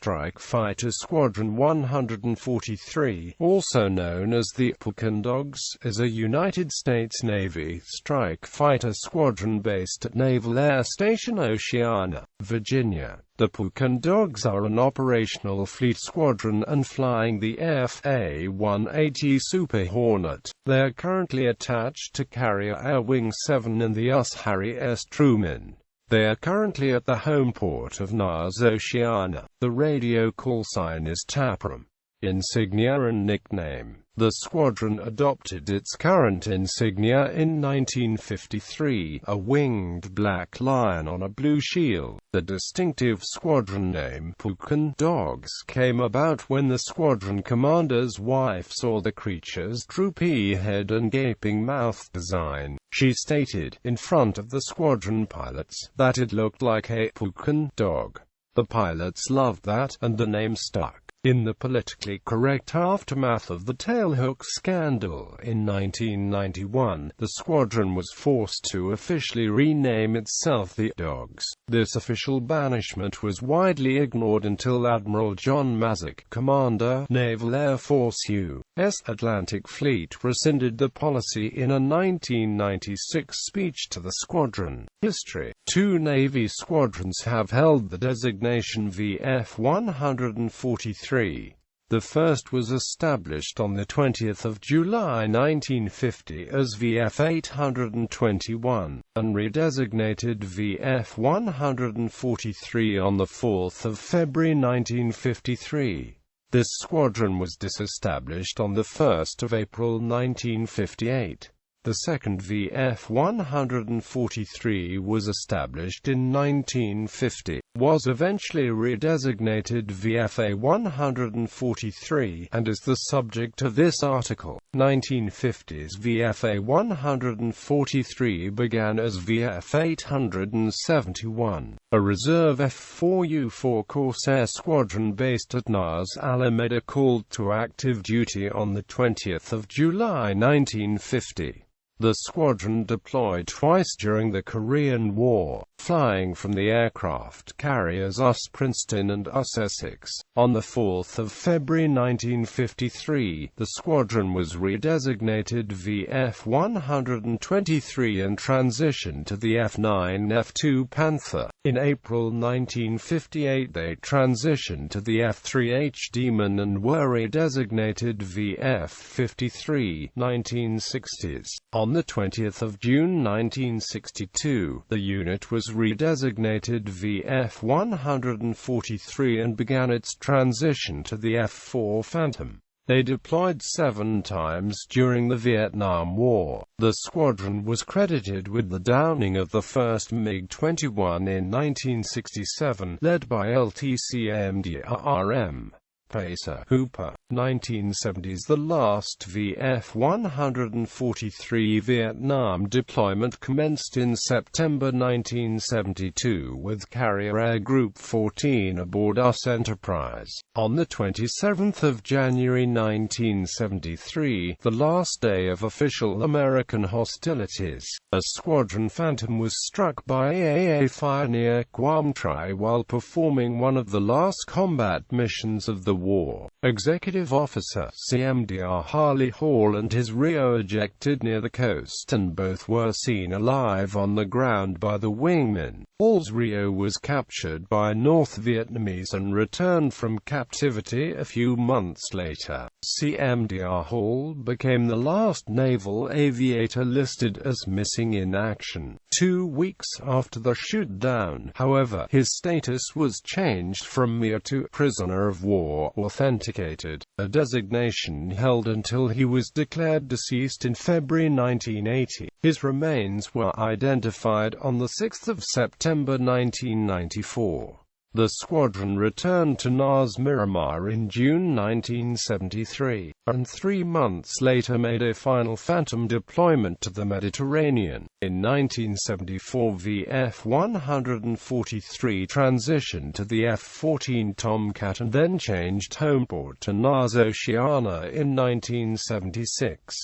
Strike Fighter Squadron 143, also known as the Pukin Dogs, is a United States Navy strike fighter squadron based at Naval Air Station Oceana, Virginia. The Pukin Dogs are an operational fleet squadron and flying the VFA-143 Super Hornet. They are currently attached to Carrier Air Wing 7 in the USS Harry S.Truman. They are currently at the home port of NAS Oceana. The radio call sign is TAPRAM. Insignia and nickname. The squadron adopted its current insignia in 1953, a winged black lion on a blue shield. The distinctive squadron name, Pukin Dogs, came about when the squadron commander's wife saw the creature's droopy head and gaping mouth design. She stated, in front of the squadron pilots, that it looked like a Pukin dog. The pilots loved that, and the name stuck. In the politically correct aftermath of the tailhook scandal in 1991, the squadron was forced to officially rename itself the Dogs. This official banishment was widely ignored until Admiral John Mazik, Commander, Naval Air Force U.S. Atlantic Fleet, rescinded the policy in a 1996 speech to the squadron. History. Two Navy squadrons have held the designation VF-143. The first was established on 20 July 1950 as VF-821, and redesignated VF-143 on 4 February 1953. This squadron was disestablished on 1 April 1958. The second VF-143 was established in 1950, was eventually redesignated VFA-143, and is the subject of this article. 1950s VFA-143 began as VF-871, a reserve F-4U-4 Corsair squadron based at NAS Alameda, called to active duty on 20 July 1950. The squadron deployed twice during the Korean War, flying from the aircraft carriers USS Princeton and USS Essex. On 4 February 1953, the squadron was redesignated VF-123 and transitioned to the F-9 F-2 Panther. In April 1958 they transitioned to the F-3H Demon and were redesignated VF-53. 1960s. On 20 June 1962, the unit was redesignated VF-143 and began its transition to the F-4 Phantom. They deployed 7 times during the Vietnam War. The squadron was credited with the downing of the first MiG-21 in 1967, led by LTCMDRM. Pacer Hooper. 1970s. The last VF-143 Vietnam deployment commenced in September 1972 with Carrier Air Group 14 aboard USS Enterprise. On 27 January 1973, the last day of official American hostilities, a Squadron Phantom was struck by a fire near Quam Tri while performing one of the last combat missions of the war. Executive Officer CMDR Harley Hall and his Rio ejected near the coast, and both were seen alive on the ground by the wingmen. Hall's Rio was captured by North Vietnamese and returned from captivity a few months later. CMDR Hall became the last naval aviator listed as missing in action. 2 weeks after the shoot-down, however, his status was changed from mere to prisoner of war authenticated, a designation held until he was declared deceased in February 1980. His remains were identified on 6 September 1994. The squadron returned to NAS Miramar in June 1973, and 3 months later made a final Phantom deployment to the Mediterranean. In 1974 VF-143 transitioned to the F-14 Tomcat and then changed homeport to NAS Oceana in 1976.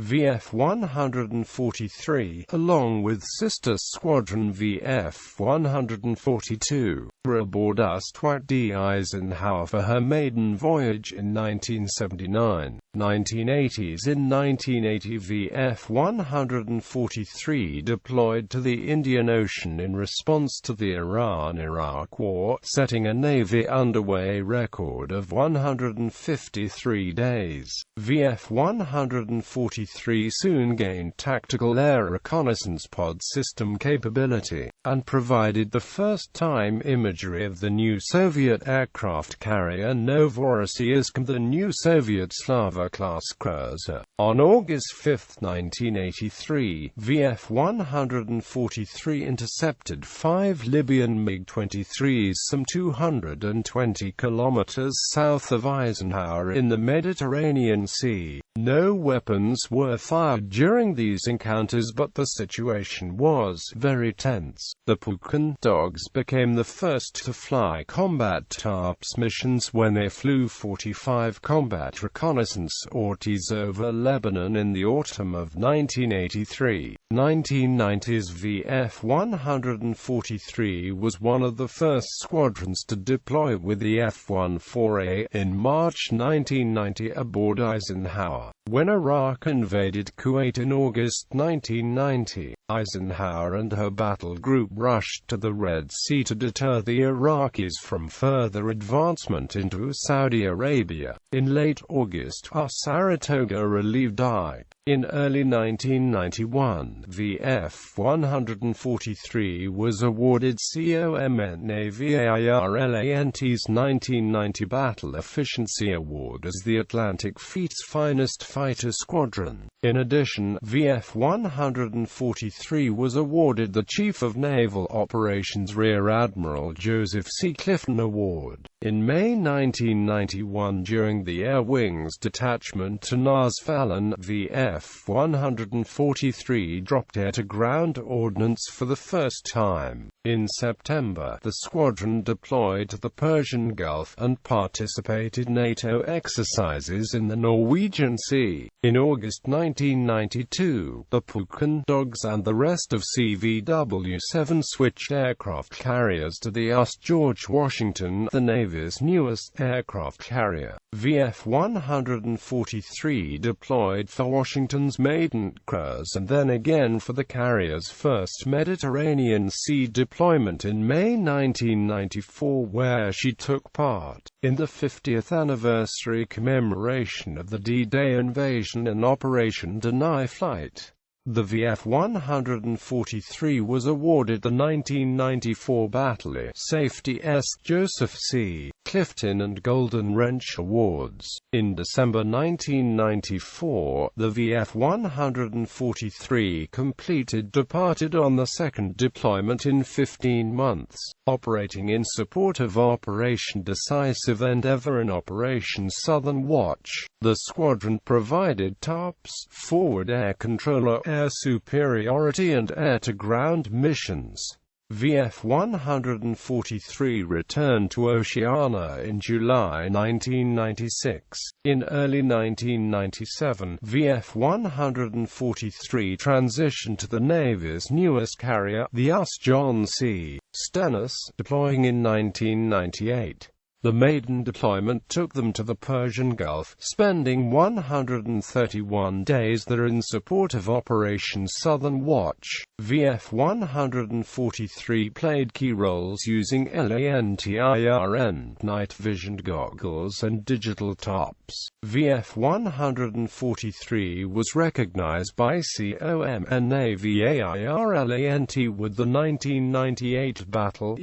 VF-143, along with sister squadron VF-142, were aboard Dwight Eisenhower for her maiden voyage in 1979. 1980s. In 1980, VF-143 deployed to the Indian Ocean in response to the Iran-Iraq War, setting a Navy underway record of 153 days. VF-143 soon gained tactical air reconnaissance pod system capability, and provided the first-time imagery of the new Soviet aircraft carrier Novorossiysk, the new Soviet Slava-class cruiser. On August 5, 1983, VF-143 intercepted 5 Libyan MiG-23s some 220 kilometers south of Eisenhower in the Mediterranean Sea. No weapons were fired during these encounters, but the situation was very tense. The Pukin Dogs became the first to fly combat TARPS missions when they flew 45 combat reconnaissance sorties over Lebanon in the autumn of 1983. 1990s. VF-143 was one of the first squadrons to deploy with the F-14A in March 1990 aboard Eisenhower. When Iraq invaded Kuwait in August 1990, Eisenhower and her battle group rushed to the Red Sea to deter the Iraqis from further advancement into Saudi Arabia. In late August, Saratoga relieved I. In early 1991, VF-143 was awarded COMN Navy AIRLANT's 1990 Battle Efficiency Award as the Atlantic Fleet's finest fighter squadron. In addition, VF-143 was awarded the Chief of Naval Operations Rear Admiral Joseph C. Clifton Award. In May 1991, during the Air Wings detachment to Nars Fallon, VF-143 dropped air-to-ground ordnance for the first time. In September, the squadron deployed to the Persian Gulf and participated in NATO exercises in the Norwegian Sea. In August 1992, the Pukin Dogs and the rest of CVW-7 switched aircraft carriers to the USS George Washington, the Navy's newest aircraft carrier. VF-143 deployed for Washington's maiden cruise and then again for the carrier's first Mediterranean Sea deployment in May 1994, where she took part in the 50th anniversary commemoration of the D-Day invasion and Operation Deny Flight. The VF-143 was awarded the 1994 Battle Safety S. Joseph C. Clifton and Golden Wrench Awards. In December 1994, the VF-143 departed on the second deployment in 15 months, operating in support of Operation Decisive Endeavor and Operation Southern Watch. The squadron provided TARPS, forward air controller, air superiority and air-to-ground missions. VF-143 returned to Oceana in July 1996. In early 1997, VF-143 transitioned to the Navy's newest carrier, the USS John C. Stennis, deploying in 1998. The maiden deployment took them to the Persian Gulf, spending 131 days there in support of Operation Southern Watch. VF-143 played key roles using LANTIRN night vision goggles and digital tops. VF-143 was recognized by COMN Navy AIRLANT with the 1998 Battle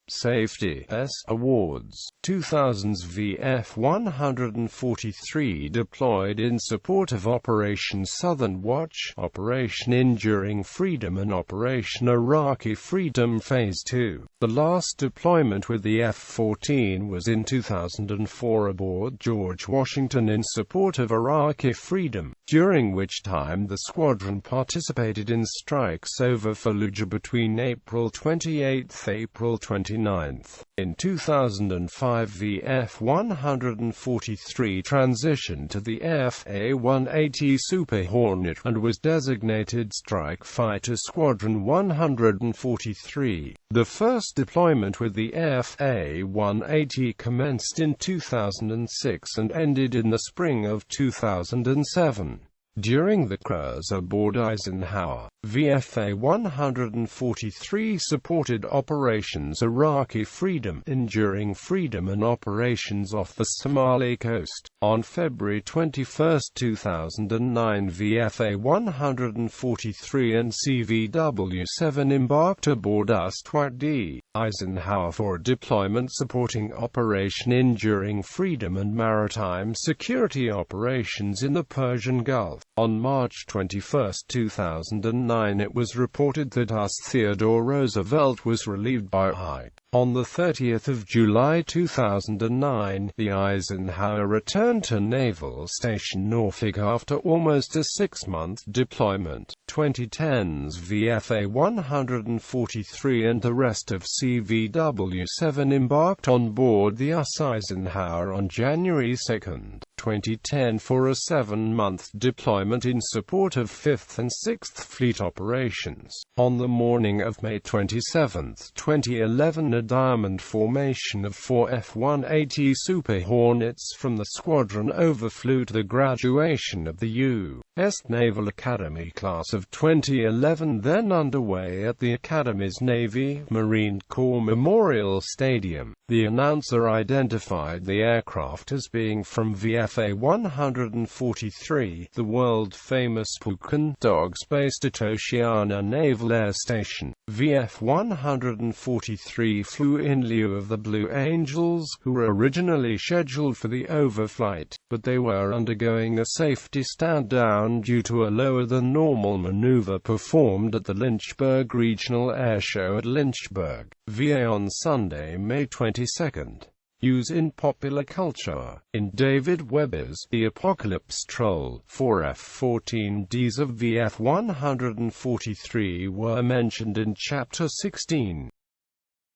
Safety S Awards. 2000's VF-143 deployed in support of Operation Southern Watch, Operation Enduring Freedom and Operation Iraqi Freedom Phase 2. The last deployment with the F-14 was in 2004 aboard George Washington in support of Iraqi freedom, during which time the squadron participated in strikes over Fallujah between April 28–April 29. 29th. In 2005, VF-143 transitioned to the VFA-143 Super Hornet and was designated Strike Fighter Squadron 143. The first deployment with the VFA-143 commenced in 2006 and ended in the spring of 2007. During the cruise aboard Eisenhower, VFA-143 supported Operations Iraqi Freedom, Enduring Freedom and operations off the Somali coast. On February 21, 2009, VFA-143 and CVW-7 embarked aboard USS Eisenhower for deployment supporting Operation Enduring Freedom and maritime security operations in the Persian Gulf. On March 21, 2009, it was reported that Theodore Roosevelt was relieved by I. On 30 July 2009, the Eisenhower returned to Naval Station Norfolk after almost a 6-month deployment. 2010's VFA-143 and the rest of CVW-7 embarked on board the Eisenhower on January 2, 2010 for a 7-month deployment in support of 5th and 6th Fleet operations. On the morning of May 27, 2011, a diamond formation of 4 F-143 Super Hornets from the squadron overflew the graduation of the U.S. Naval Academy class of 2011, then underway at the Academy's Navy Marine Corps Memorial Stadium. The announcer identified the aircraft as being from VFA-143, the world-famous Pukin Dogs based at Oceana Naval Air Station. VF-143 flew in lieu of the Blue Angels, who were originally scheduled for the overflight, but they were undergoing a safety stand-down due to a lower-than-normal maneuver performed at the Lynchburg Regional Air Show at Lynchburg, VA on Sunday, May 22nd. Use in popular culture. In David Webber's The Apocalypse Troll, 4 F-14Ds of VF-143 were mentioned in Chapter 16.